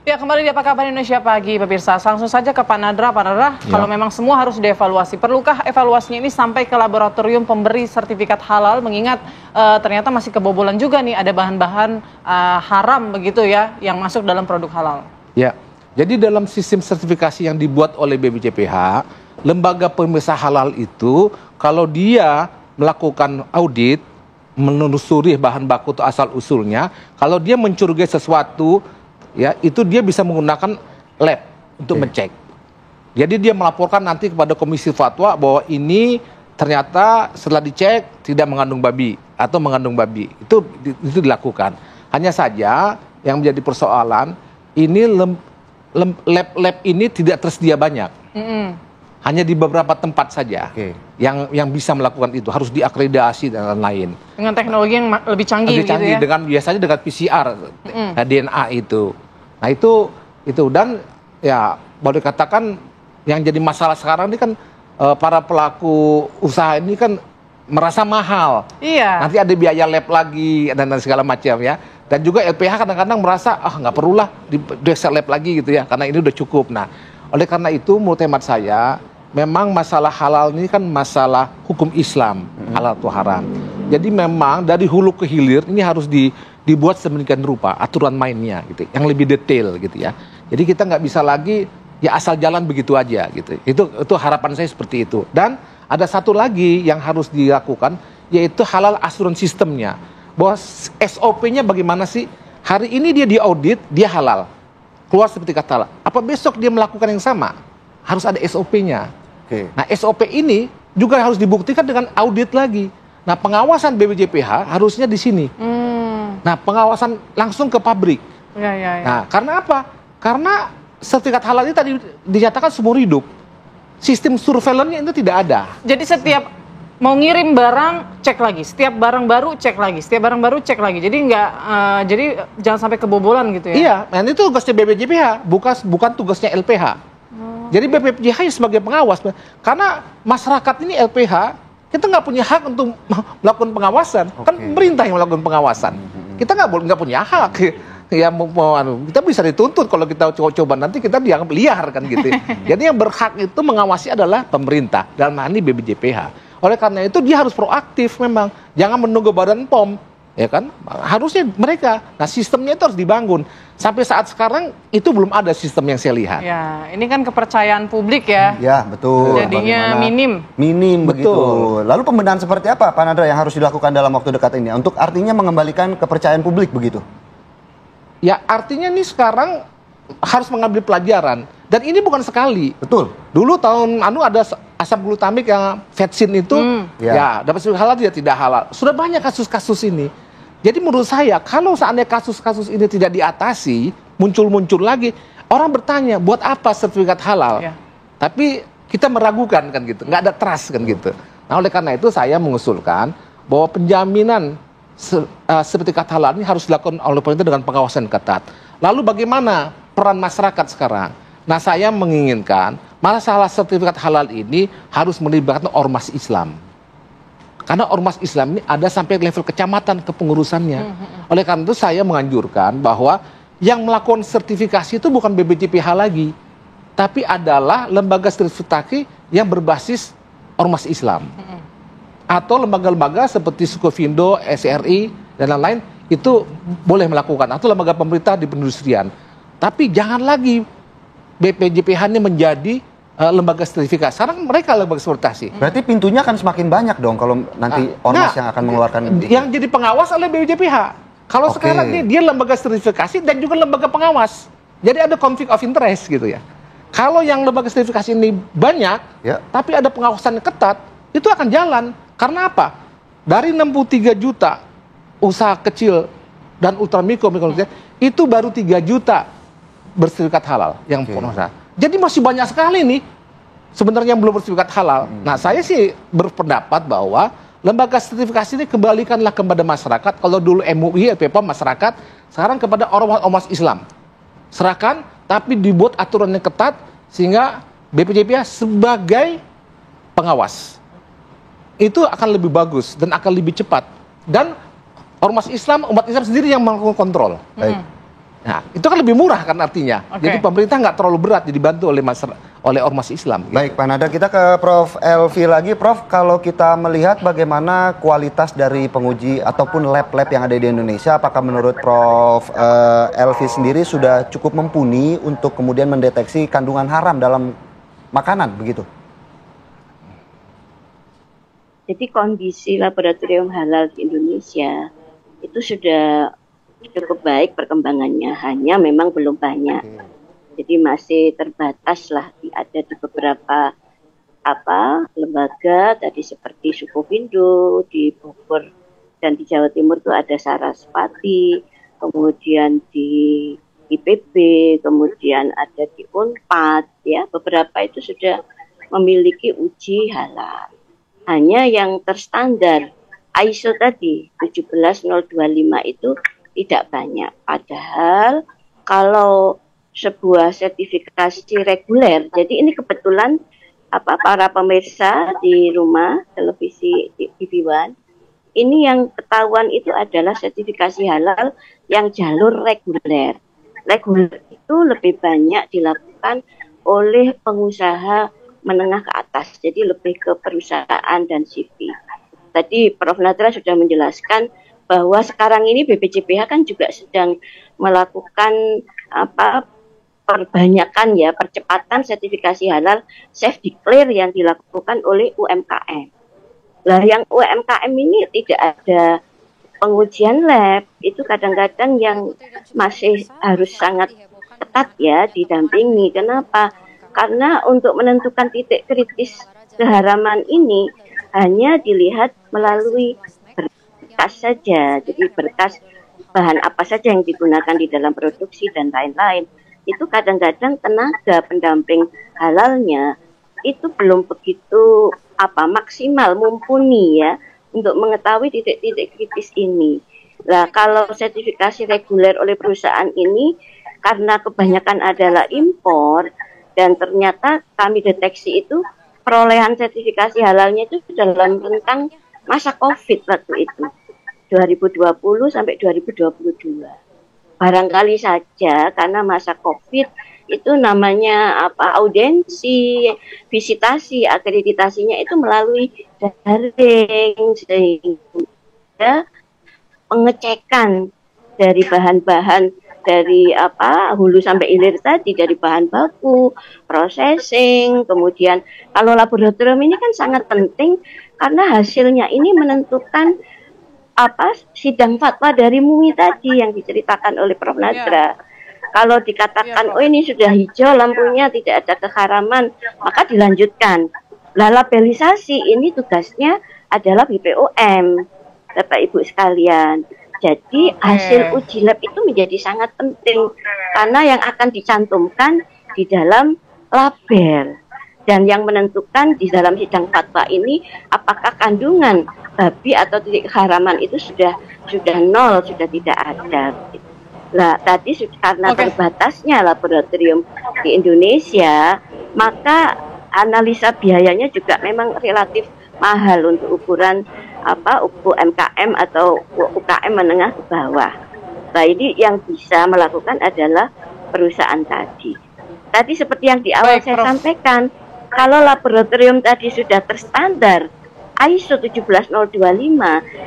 Ya, kembali di Apa Kabar Indonesia Pagi, pemirsa. Langsung saja ke Pak Nadra. Pak Nadra, kalau memang semua harus dievaluasi, perlukah evaluasinya ini sampai ke laboratorium pemberi sertifikat halal, mengingat ternyata masih kebobolan juga nih, ada bahan-bahan haram begitu ya, yang masuk dalam produk halal? Ya, jadi dalam sistem sertifikasi yang dibuat oleh BPJPH, lembaga pemeriksa halal itu, kalau dia melakukan audit, menelusuri bahan baku atau asal-usulnya, kalau dia mencurigai sesuatu, ya itu dia bisa menggunakan lab untuk ngecek. Jadi dia melaporkan nanti kepada komisi fatwa bahwa ini ternyata setelah dicek tidak mengandung babi atau mengandung babi. Itu dilakukan. Hanya saja yang menjadi persoalan ini lab ini tidak tersedia banyak. Hanya di beberapa tempat saja yang bisa melakukan itu, harus diakreditasi dan lain-lain. Dengan teknologi yang lebih canggih, lebih canggih gitu ya? Biasanya dengan PCR, DNA itu. Nah itu dan ya boleh dikatakan yang jadi masalah sekarang ini kan para pelaku usaha ini kan merasa mahal. Iya. Nanti ada biaya lab lagi dan segala macam ya. Dan juga LPH kadang-kadang merasa nggak perlulah di lab lagi gitu ya, karena ini udah cukup. Nah, oleh karena itu menurut hemat saya, memang masalah halal ini kan masalah hukum Islam, halal atau haram. Jadi memang dari hulu ke hilir ini harus dibuat sedemikian rupa aturan mainnya gitu, yang lebih detail gitu ya. Jadi kita nggak bisa lagi ya asal jalan begitu aja gitu. Itu harapan saya seperti itu. Dan ada satu lagi yang harus dilakukan, yaitu halal assurance sistemnya. Bahwa SOP-nya bagaimana sih? Hari ini dia diaudit, dia halal, keluar sertifikat halal. Apa besok dia melakukan yang sama? Harus ada SOP-nya. Nah, SOP ini juga harus dibuktikan dengan audit lagi. Nah, pengawasan BPJPH harusnya di sini. Nah, pengawasan langsung ke pabrik. Ya. Nah, karena apa? Karena sertifikat halal ini tadi dinyatakan seumur hidup. Sistem surveillance-nya itu tidak ada. Jadi setiap mau ngirim barang, cek lagi. Setiap barang baru, cek lagi. Setiap barang baru, cek lagi. Jadi jadi jangan sampai kebobolan gitu ya? Iya, nah itu tugasnya BPJPH, bukan tugasnya LPH. Jadi BPJPH sebagai pengawas, karena masyarakat ini LPH, kita nggak punya hak untuk melakukan pengawasan, kan pemerintah yang melakukan pengawasan. Kita nggak punya hak. Ya, kita bisa dituntut kalau kita coba nanti kita dianggap liar kan gitu. Jadi yang berhak itu mengawasi adalah pemerintah, dalam hal ini BPJPH. Oleh karena itu dia harus proaktif memang, jangan menunggu Badan POM. Ya kan, harusnya mereka. Nah, sistemnya itu harus dibangun. Sampai saat sekarang itu belum ada sistem yang saya lihat. Ya, ini kan kepercayaan publik ya. Ya, betul. Jadinya minim begitu. Lalu pembenahan seperti apa, Pak Nadra, yang harus dilakukan dalam waktu dekat ini untuk artinya mengembalikan kepercayaan publik begitu? Ya, artinya nih sekarang harus mengambil pelajaran. Dan ini bukan sekali. Betul. Dulu tahun ada asam glutamik yang vetsin itu ya dapat sertifikat halal, tidak halal. Sudah banyak kasus-kasus ini. Jadi menurut saya kalau seandainya kasus-kasus ini tidak diatasi, muncul lagi, orang bertanya buat apa sertifikat halal? Ya. Tapi kita meragukan kan gitu, nggak ada trust kan gitu. Nah, oleh karena itu saya mengusulkan bahwa penjaminan sertifikat halal ini harus dilakukan oleh pemerintah dengan pengawasan ketat. Lalu bagaimana peran masyarakat sekarang? Nah, saya menginginkan masalah sertifikat halal ini harus melibatkan ormas Islam. Karena ormas Islam ini ada sampai level kecamatan kepengurusannya. Oleh karena itu saya menganjurkan bahwa yang melakukan sertifikasi itu bukan BPJPH lagi, tapi adalah lembaga sertifikasi yang berbasis ormas Islam. Atau lembaga-lembaga seperti Sukovindo, SRI, dan lain-lain itu boleh melakukan. Atau lembaga pemerintah di perindustrian. Tapi jangan lagi BPJPH ini menjadi lembaga sertifikasi. Sekarang mereka lembaga sertifikasi. Berarti pintunya akan semakin banyak dong kalau nanti ormas yang akan mengeluarkan. Yang jadi pengawas oleh BPJPH. Kalau sekarang ini dia lembaga sertifikasi dan juga lembaga pengawas. Jadi ada conflict of interest gitu ya. Kalau yang lembaga sertifikasi ini banyak, tapi ada pengawasan ketat, itu akan jalan. Karena apa? Dari 63 juta usaha kecil dan ultramikro, itu baru 3 juta bersertifikat halal yang pengusaha. Jadi masih banyak sekali nih sebenarnya yang belum bersertifikat halal. Nah, saya sih berpendapat bahwa lembaga sertifikasi ini kembalikanlah kepada masyarakat. Kalau dulu MUI, LPPOM masyarakat, sekarang kepada ormas Islam. Serahkan, tapi dibuat aturan yang ketat sehingga BPJPH sebagai pengawas. Itu akan lebih bagus dan akan lebih cepat. Dan ormas Islam, umat Islam sendiri yang melakukan kontrol. Baik. Nah, itu kan lebih murah kan artinya. Oke. Jadi pemerintah nggak terlalu berat dibantu oleh ormas Islam. Gitu. Baik, Pak Nadar, kita ke Prof. Elvi lagi. Prof, kalau kita melihat bagaimana kualitas dari penguji ataupun lab-lab yang ada di Indonesia, apakah menurut Prof. Elvi sendiri sudah cukup mumpuni untuk kemudian mendeteksi kandungan haram dalam makanan, begitu? Jadi kondisi laboratorium halal di Indonesia itu sudah cukup baik perkembangannya, hanya memang belum banyak. Jadi masih terbatas lah, ada di beberapa lembaga tadi seperti Sukovindo di Bogor dan di Jawa Timur itu ada Sarasvati, kemudian di IPB, kemudian ada di Unpad, ya beberapa itu sudah memiliki uji halal. Hanya yang terstandar ISO tadi 17025 itu tidak banyak. Padahal kalau sebuah sertifikasi reguler, jadi ini kebetulan para pemirsa di rumah televisi TV One, ini yang ketahuan itu adalah sertifikasi halal yang jalur reguler. Reguler itu lebih banyak dilakukan oleh pengusaha menengah ke atas, jadi lebih ke perusahaan dan CV. Tadi Prof. Nadra sudah menjelaskan bahwa sekarang ini BPJPH kan juga sedang melakukan percepatan sertifikasi halal safe declare yang dilakukan oleh UMKM. Lah yang UMKM ini tidak ada pengujian lab, itu kadang-kadang yang masih harus sangat ketat ya didampingi. Kenapa? Karena untuk menentukan titik kritis keharaman ini hanya dilihat melalui berkas saja, jadi berkas bahan apa saja yang digunakan di dalam produksi dan lain-lain. Itu kadang-kadang tenaga pendamping halalnya itu belum begitu maksimal, mumpuni ya untuk mengetahui titik-titik kritis ini. Nah, kalau sertifikasi reguler oleh perusahaan ini karena kebanyakan adalah impor dan ternyata kami deteksi itu perolehan sertifikasi halalnya itu dalam rentang masa COVID waktu itu. 2020 sampai 2022. Barangkali saja karena masa COVID itu namanya audiensi, visitasi, akreditasinya itu melalui daring sehingga pengecekan dari bahan-bahan dari hulu sampai hilir tadi, dari bahan baku, processing, kemudian kalau laboratorium ini kan sangat penting karena hasilnya ini menentukan sidang fatwa dari MUI tadi yang diceritakan oleh Prof. Nadra. Kalau dikatakan oh ini sudah hijau lampunya tidak ada keharaman, maka dilanjutkan. Lah labelisasi ini tugasnya adalah BPOM, Bapak Ibu sekalian. Jadi hasil uji lab itu menjadi sangat penting karena yang akan dicantumkan di dalam label dan yang menentukan di dalam sidang fatwa ini apakah kandungan babi atau titik keharaman itu sudah nol, sudah tidak ada. Nah tadi karena terbatasnya laboratorium di Indonesia, maka analisa biayanya juga memang relatif mahal untuk ukuran UMKM atau UKM menengah ke bawah. Nah ini yang bisa melakukan adalah perusahaan tadi. Tadi seperti yang di awal saya sampaikan, kalau laboratorium tadi sudah terstandar ISO 17025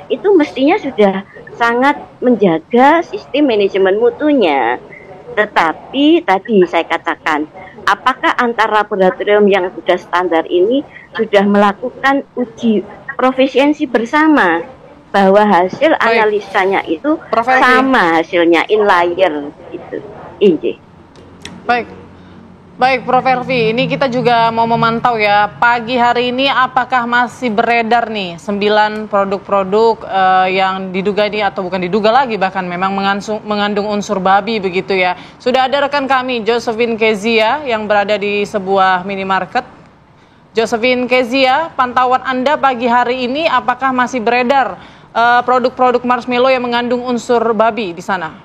itu mestinya sudah sangat menjaga sistem manajemen mutunya. Tetapi tadi saya katakan, apakah antar laboratorium yang sudah standar ini sudah melakukan uji profisiensi bersama bahwa hasil analisanya itu sama hasilnya inlier gitu. Baik Prof. Elvi, ini kita juga mau memantau ya pagi hari ini apakah masih beredar nih 9 produk-produk yang diduga ini atau bukan diduga lagi bahkan memang mengandung unsur babi begitu ya. Sudah ada rekan kami Josephine Kezia yang berada di sebuah minimarket. Josephine Kezia, pantauan Anda pagi hari ini apakah masih beredar produk-produk marshmallow yang mengandung unsur babi di sana?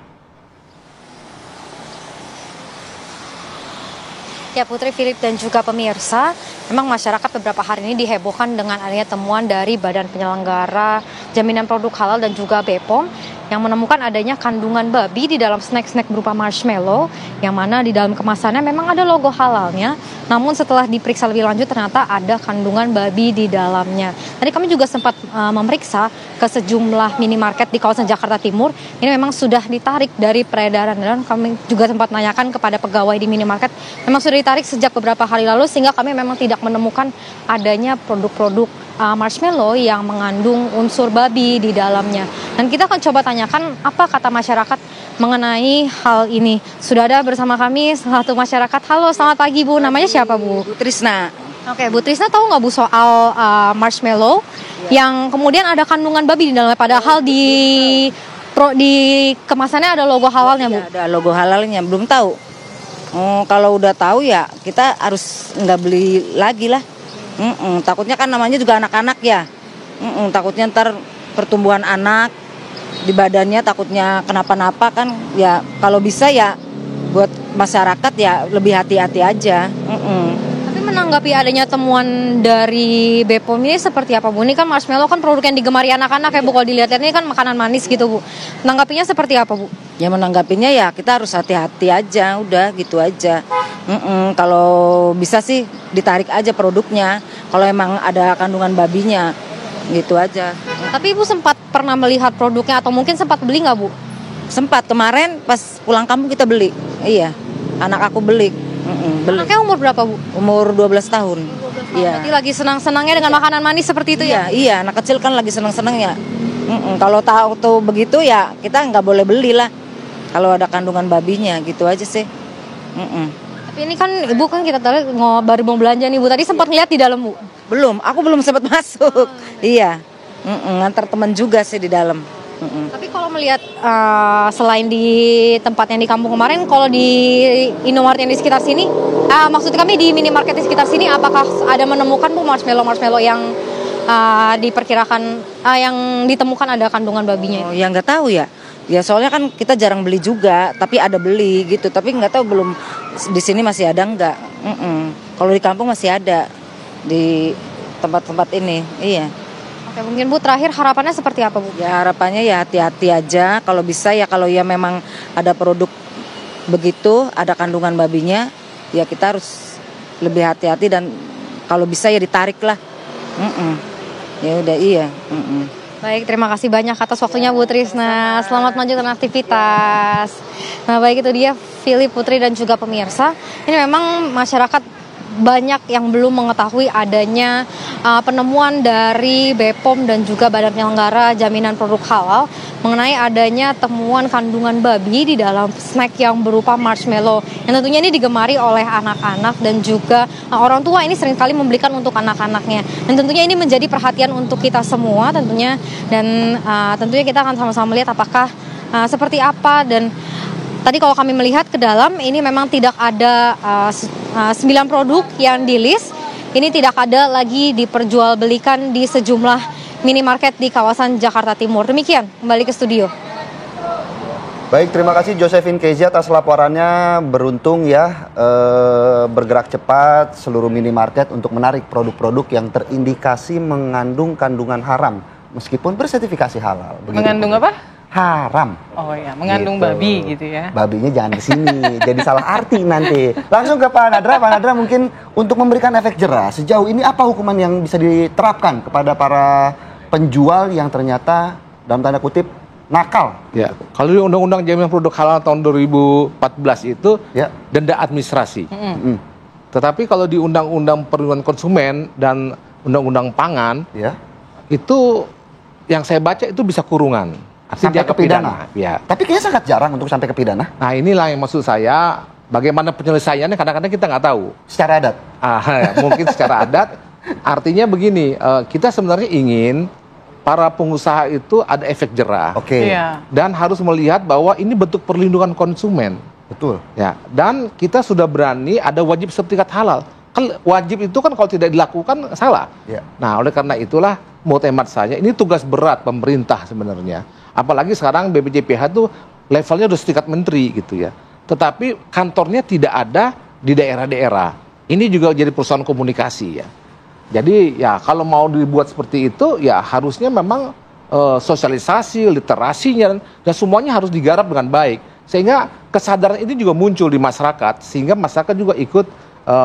Ya Putri, Philip dan juga pemirsa, memang masyarakat beberapa hari ini dihebohkan dengan adanya temuan dari Badan Penyelenggara Jaminan Produk Halal dan juga BPOM yang menemukan adanya kandungan babi di dalam snack-snack berupa marshmallow, yang mana di dalam kemasannya memang ada logo halalnya, namun setelah diperiksa lebih lanjut ternyata ada kandungan babi di dalamnya. Tadi kami juga sempat memeriksa ke sejumlah minimarket di kawasan Jakarta Timur, ini memang sudah ditarik dari peredaran, dan kami juga sempat menanyakan kepada pegawai di minimarket, memang sudah ditarik sejak beberapa hari lalu, sehingga kami memang tidak menemukan adanya produk-produk marshmallow yang mengandung unsur babi di dalamnya. Dan kita akan coba tanyakan apa kata masyarakat mengenai hal ini. Sudah ada bersama kami salah satu masyarakat. Halo, selamat pagi Bu. Namanya siapa Bu? Bu Trisna. Oke, Bu Trisna, tahu nggak Bu soal marshmallow yang kemudian ada kandungan babi di dalamnya, padahal di kemasannya ada logo halalnya Bu? Ya, ada logo halalnya, belum tahu. Kalau udah tahu ya kita harus nggak beli lagi lah. Takutnya kan namanya juga anak-anak ya. Takutnya ntar pertumbuhan anak di badannya takutnya kenapa-napa kan. Ya kalau bisa ya buat masyarakat ya lebih hati-hati aja. Tapi menanggapi adanya temuan dari BPOM ini seperti apa Bu? Ini kan marshmallow kan produk yang digemari anak-anak ya Bu, kalau dilihat-lihat ini kan makanan manis gitu Bu. Menanggapinya seperti apa Bu? Ya menanggapinya ya kita harus hati-hati aja, udah gitu aja. Kalau bisa sih ditarik aja produknya, kalau emang ada kandungan babinya, gitu aja. Tapi Ibu sempat pernah melihat produknya atau mungkin sempat beli nggak Bu? Sempat, kemarin pas pulang kampung kita beli, iya, anak aku beli. Beli. Anaknya umur berapa Bu? Umur 12 tahun. Iya. Berarti lagi senang-senangnya dengan makanan manis seperti itu ya? Iya, anak kecil kan lagi senang-senangnya. Kalau tahu tuh begitu ya kita nggak boleh beli lah. Kalau ada kandungan babinya, gitu aja sih. Tapi ini kan Ibu kan kita tahu baru mau belanja nih Bu. Tadi sempat lihat di dalam Bu? Belum, aku belum sempat masuk. Iya, ngantar teman juga sih di dalam. Tapi kalau melihat selain di tempat yang di kampung kemarin, kalau di Indomaret yang di sekitar sini, maksud kami di minimarket di sekitar sini, apakah ada menemukan Bu marshmallow yang diperkirakan yang ditemukan ada kandungan babinya? Oh, ya nggak tahu ya. Ya soalnya kan kita jarang beli juga, tapi ada beli gitu. Tapi nggak tahu belum di sini masih ada nggak. Kalau di kampung masih ada di tempat-tempat ini, iya. Oke, mungkin Bu terakhir harapannya seperti apa Bu? Ya harapannya ya hati-hati aja. Kalau bisa ya kalau ya memang ada produk begitu, ada kandungan babinya, ya kita harus lebih hati-hati dan kalau bisa ya ditarik lah. Ya udah iya. Baik, terima kasih banyak atas waktunya Bu Trisna. Selamat melanjutkan aktivitas. Nah, baik itu dia Philip, Putri dan juga pemirsa. Ini memang masyarakat banyak yang belum mengetahui adanya penemuan dari BPOM dan juga Badan Penyelenggara Jaminan Produk Halal mengenai adanya temuan kandungan babi di dalam snack yang berupa marshmallow. Yang tentunya ini digemari oleh anak-anak dan juga orang tua ini seringkali membelikan untuk anak-anaknya. Dan tentunya ini menjadi perhatian untuk kita semua tentunya. Dan tentunya kita akan sama-sama melihat apakah seperti apa. Dan tadi kalau kami melihat ke dalam ini memang tidak ada 9 produk yang di-list. Ini tidak ada lagi diperjualbelikan di sejumlah minimarket di kawasan Jakarta Timur. Demikian, kembali ke studio. Baik, terima kasih Josephine Kezia atas laporannya. Beruntung ya bergerak cepat seluruh minimarket untuk menarik produk-produk yang terindikasi mengandung kandungan haram meskipun bersertifikasi halal. Mengandung apa? Haram. Oh ya, mengandung Gitu. babi gitu ya. Babinya jangan ke sini, jadi salah arti nanti. Langsung ke Pak Nadra. Pak Nadra, mungkin untuk memberikan efek jerah, sejauh ini apa hukuman yang bisa diterapkan kepada para penjual yang ternyata dalam tanda kutip nakal? Ya, kalau di Undang-Undang Jaminan Produk Halal tahun 2014 itu denda administrasi. Tetapi kalau di Undang-Undang Perlindungan Konsumen dan Undang-Undang Pangan, itu yang saya baca itu bisa kurungan. Sampai ke pidana. Ya. Tapi kayaknya sangat jarang untuk sampai ke pidana. Nah inilah yang maksud saya, bagaimana penyelesaiannya kadang-kadang kita nggak tahu. Secara adat? Mungkin secara adat. Artinya begini, kita sebenarnya ingin para pengusaha itu ada efek jerah. Oke. Dan harus melihat bahwa ini bentuk perlindungan konsumen. Betul. Ya. Dan kita sudah berani ada wajib sertifikat halal. Kan wajib itu kan kalau tidak dilakukan salah. Nah oleh karena itulah muktamad saya, ini tugas berat pemerintah sebenarnya. Apalagi sekarang BPJPH tuh levelnya udah setingkat menteri gitu ya. Tetapi kantornya tidak ada di daerah-daerah. Ini juga jadi perusahaan komunikasi ya. Jadi ya kalau mau dibuat seperti itu ya harusnya memang sosialisasi, literasinya, dan semuanya harus digarap dengan baik. Sehingga kesadaran ini juga muncul di masyarakat, sehingga masyarakat juga ikut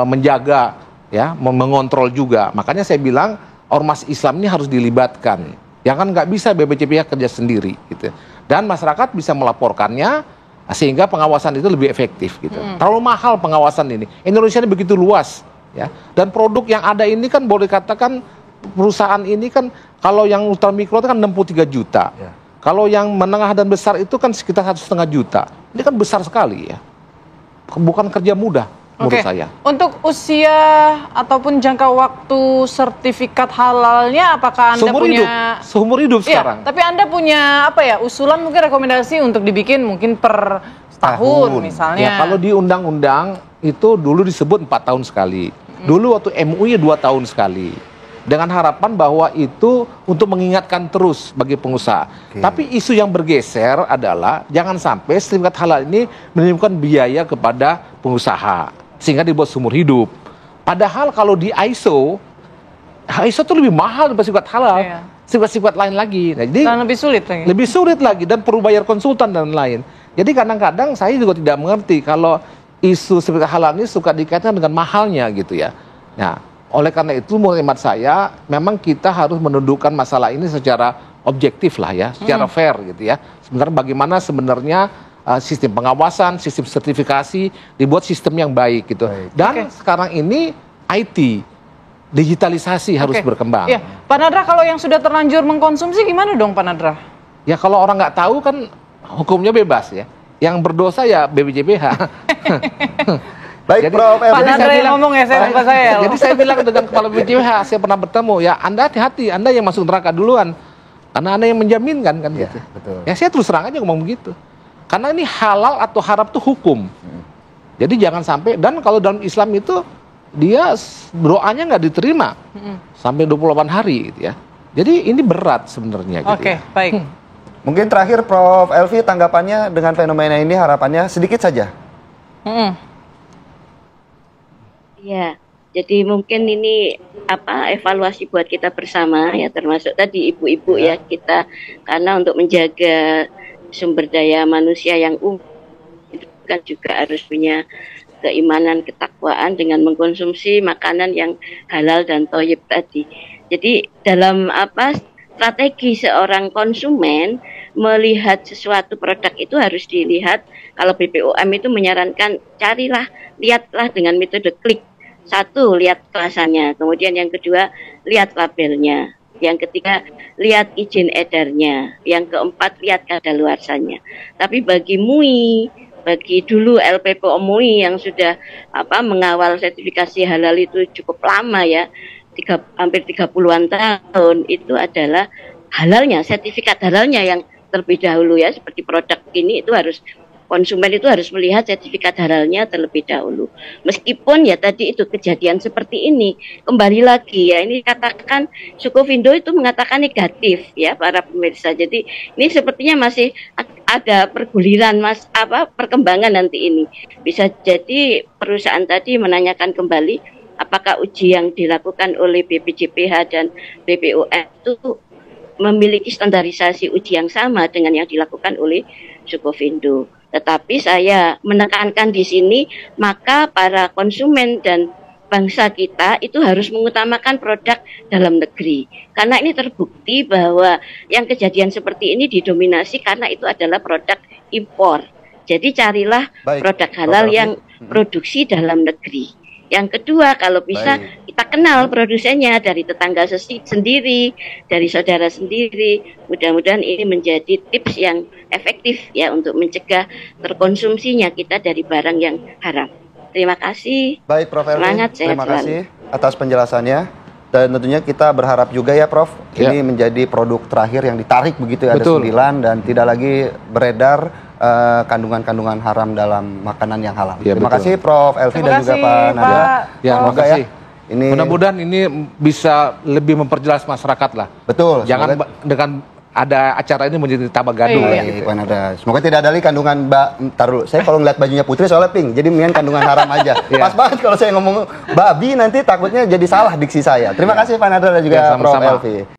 menjaga, ya, mengontrol juga. Makanya saya bilang ormas Islam ini harus dilibatkan. Ya kan nggak bisa BPJPH kerja sendiri, gitu. Dan masyarakat bisa melaporkannya, sehingga pengawasan itu lebih efektif, gitu. Terlalu mahal pengawasan ini. Indonesia ini begitu luas, ya. Dan produk yang ada ini kan boleh katakan perusahaan ini kan kalau yang ultramikro itu kan 63 juta. Ya. Kalau yang menengah dan besar itu kan sekitar 1,5 juta. Ini kan besar sekali, ya. Bukan kerja mudah menurut saya. Untuk usia ataupun jangka waktu sertifikat halalnya, apakah Anda seumur hidup sekarang? Tapi Anda punya apa ya, usulan mungkin rekomendasi untuk dibikin mungkin per tahun misalnya. Ya, kalau di undang-undang itu dulu disebut 4 tahun sekali. Dulu waktu MUI 2 tahun sekali. Dengan harapan bahwa itu untuk mengingatkan terus bagi pengusaha. Tapi isu yang bergeser adalah jangan sampai sertifikat halal ini menimbulkan biaya kepada pengusaha sehingga dibuat seumur hidup. Padahal kalau di ISO itu lebih mahal daripada sertifikat halal. Sifat-sifat lain lagi. Nah, jadi dan lebih sulit lagi. Lebih sulit lagi dan perlu bayar konsultan dan lain. Jadi kadang-kadang saya juga tidak mengerti kalau isu sertifikat halal ini suka dikaitkan dengan mahalnya gitu ya. Nah, oleh karena itu menurut hemat saya memang kita harus menundukkan masalah ini secara objektif lah ya, secara fair gitu ya. Sebenarnya bagaimana sebenarnya sistem pengawasan, sistem sertifikasi dibuat sistem yang baik gitu. Dan sekarang ini IT digitalisasi harus berkembang. Ya, Pak Nadra, kalau yang sudah terlanjur mengkonsumsi gimana dong Pak Nadra? Ya kalau orang nggak tahu kan hukumnya bebas ya. Yang berdosa ya BPJPH. Baik, jadi, Prof. Pak Nadra yang ngomong ya, saya lupa saya. Jadi saya bilang dengan kepala BPJPH, saya pernah bertemu, ya Anda hati-hati, Anda yang masuk neraka duluan. Karena Anda yang menjaminkan kan gitu. Betul. Ya saya terus terang aja ngomong begitu. Karena ini halal atau haram itu hukum. Jadi jangan sampai, dan kalau dalam Islam itu dia doanya nggak diterima sampai 28 hari gitu ya. Jadi ini berat sebenarnya gitu. Oke, baik. Mungkin terakhir Prof. Elvi, tanggapannya dengan fenomena ini, harapannya sedikit saja. Ya, jadi mungkin ini evaluasi buat kita bersama ya, termasuk tadi ibu-ibu ya kita, karena untuk menjaga sumber daya manusia yang itu kan juga harus punya keimanan, ketakwaan dengan mengkonsumsi makanan yang halal dan thayyib tadi. Jadi dalam strategi seorang konsumen melihat sesuatu produk itu harus dilihat. Kalau BPOM itu menyarankan lihatlah dengan metode klik. 1, lihat kemasannya, kemudian yang kedua, lihat labelnya, yang ketiga, lihat izin edarnya, yang keempat, lihat kadaluarsanya. Tapi bagi MUI, bagi dulu LPPO MUI yang sudah mengawal sertifikasi halal itu cukup lama ya, hampir 30-an tahun, itu adalah halalnya, sertifikat halalnya yang terlebih dahulu ya, seperti produk ini itu harus konsumen itu harus melihat sertifikat halalnya terlebih dahulu. Meskipun ya tadi itu kejadian seperti ini, kembali lagi ya, ini katakan Sukovindo itu mengatakan negatif ya para pemirsa. Jadi ini sepertinya masih ada perguliran perkembangan nanti ini. Bisa jadi perusahaan tadi menanyakan kembali apakah uji yang dilakukan oleh BPJPH dan BPOM itu memiliki standarisasi uji yang sama dengan yang dilakukan oleh Sukovindo. Tetapi saya menekankan di sini, maka para konsumen dan bangsa kita itu harus mengutamakan produk dalam negeri. Karena ini terbukti bahwa yang kejadian seperti ini didominasi karena itu adalah produk impor. Jadi carilah produk halal yang produksi dalam negeri. Yang kedua, kalau bisa kita kenal produsennya dari tetangga sendiri, dari saudara sendiri. Mudah-mudahan ini menjadi tips yang efektif ya untuk mencegah terkonsumsinya kita dari barang yang haram. Terima kasih. Baik, Prof. Elvi. Semangat, terima kasih atas penjelasannya. Dan tentunya kita berharap juga ya, Prof, ini menjadi produk terakhir yang ditarik begitu ya, ada 9 dan tidak lagi beredar kandungan-kandungan haram dalam makanan yang halal. Ya, terima kasih Prof. Elvi dan juga Pak Nadra. Ya, terima kasih. Ini mudah-mudahan ini bisa lebih memperjelas masyarakat lah. Betul. Jangan dengan ada acara ini menjadi tambah gaduh. Gitu. Semoga tidak ada lagi kandungan taruh. Saya kalau ngeliat bajunya Putri soalnya pink, jadi mendingan kandungan haram aja. Pas banget kalau saya ngomong babi nanti takutnya jadi salah diksi saya. Terima kasih Pak Nadra dan juga Prof. Elvi.